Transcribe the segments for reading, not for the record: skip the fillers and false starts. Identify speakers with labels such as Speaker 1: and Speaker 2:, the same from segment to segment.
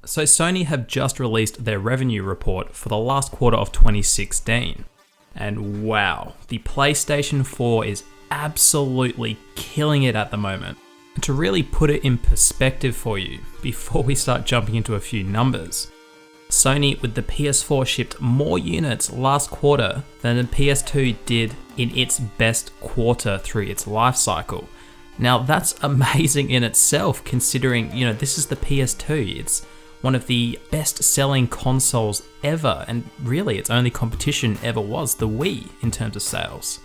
Speaker 1: So Sony have just released their revenue report for the last quarter of 2016. And wow, the PlayStation 4 is absolutely killing it at the moment. And to really put it in perspective for you, before we start jumping into a few numbers, Sony with the PS4 shipped more units last quarter than the PS2 did in its best quarter through its life cycle. Now that's amazing in itself, considering, this is the PS2. It's one of the best selling consoles ever, and really its only competition ever was the Wii in terms of sales.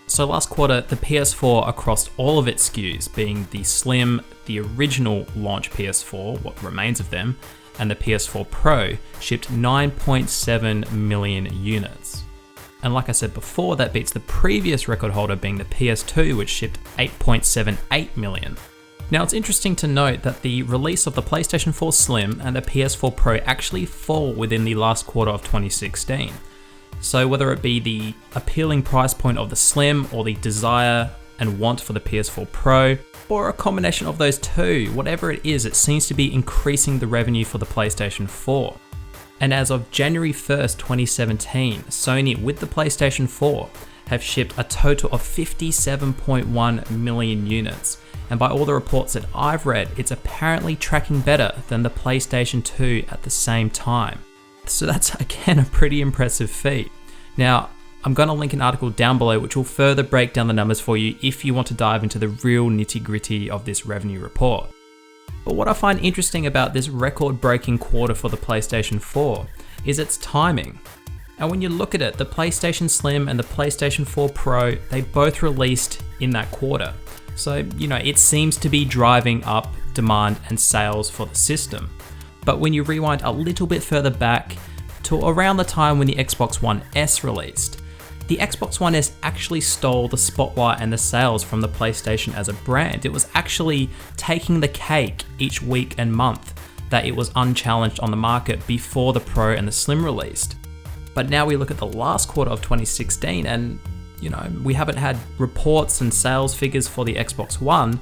Speaker 1: So last quarter, the PS4 across all of its SKUs, being the Slim, the original launch PS4, what remains of them, and the PS4 Pro, shipped 9.7 million units. And like I said before, that beats the previous record holder being the PS2, which shipped 8.78 million. Now it's interesting to note that the release of the PlayStation 4 Slim and the PS4 Pro actually fall within the last quarter of 2016. So whether it be the appealing price point of the Slim or the desire and want for the PS4 Pro, or a combination of those two, whatever it is, it seems to be increasing the revenue for the PlayStation 4. And as of January 1st, 2017, Sony with the PlayStation 4 have shipped a total of 57.1 million units. And by all the reports that I've read, it's apparently tracking better than the PlayStation 2 at the same time. So that's again a pretty impressive feat. Now, I'm going to link an article down below which will further break down the numbers for you if you want to dive into the real nitty-gritty of this revenue report. But what I find interesting about this record-breaking quarter for the PlayStation 4 is its timing. And when you look at it, the PlayStation Slim and the PlayStation 4 Pro, they both released in that quarter. So, it seems to be driving up demand and sales for the system. But when you rewind a little bit further back to around the time when the Xbox One S released, the Xbox One S actually stole the spotlight and the sales from the PlayStation as a brand. It was actually taking the cake each week and month that it was unchallenged on the market before the Pro and the Slim released. But now we look at the last quarter of 2016 and, we haven't had reports and sales figures for the Xbox One,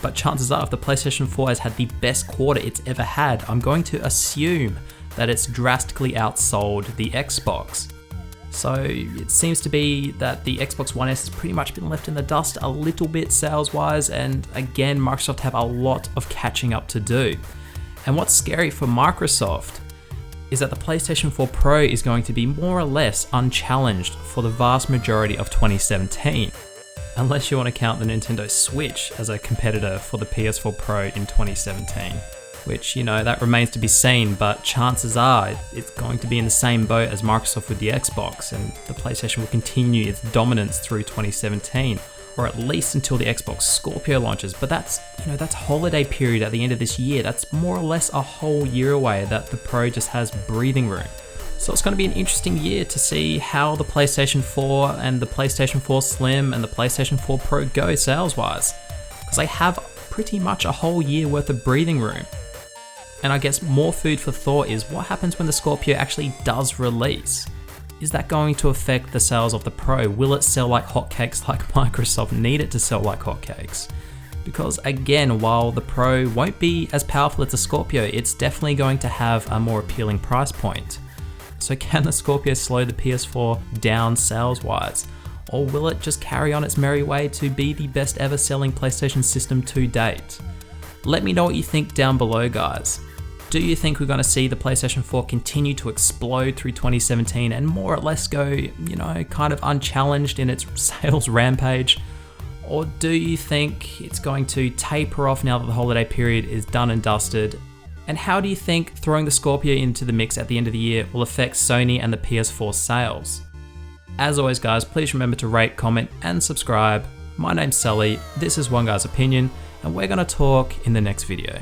Speaker 1: but chances are if the PlayStation 4 has had the best quarter it's ever had, I'm going to assume that it's drastically outsold the Xbox. So it seems to be that the Xbox One S has pretty much been left in the dust a little bit sales-wise, and again, Microsoft have a lot of catching up to do. And what's scary for Microsoft is that the PlayStation 4 Pro is going to be more or less unchallenged for the vast majority of 2017. Unless you want to count the Nintendo Switch as a competitor for the PS4 Pro in 2017. Which, that remains to be seen, but chances are it's going to be in the same boat as Microsoft with the Xbox, and the PlayStation will continue its dominance through 2017, or at least until the Xbox Scorpio launches. But that's holiday period at the end of this year. That's more or less a whole year away that the Pro just has breathing room. So it's going to be an interesting year to see how the PlayStation 4 and the PlayStation 4 Slim and the PlayStation 4 Pro go sales-wise, because they have pretty much a whole year worth of breathing room. And I guess more food for thought is what happens when the Scorpio actually does release? Is that going to affect the sales of the Pro? Will it sell like hotcakes like Microsoft need it to sell like hotcakes? Because again, while the Pro won't be as powerful as the Scorpio, it's definitely going to have a more appealing price point. So can the Scorpio slow the PS4 down sales-wise? Or will it just carry on its merry way to be the best ever selling PlayStation system to date? Let me know what you think down below, guys. Do you think we're going to see the PlayStation 4 continue to explode through 2017 and more or less go, kind of unchallenged in its sales rampage? Or do you think it's going to taper off now that the holiday period is done and dusted? And how do you think throwing the Scorpio into the mix at the end of the year will affect Sony and the PS4 sales? As always, guys, please remember to rate, comment, and subscribe. My name's Sully, this is One Guy's Opinion, and we're going to talk in the next video.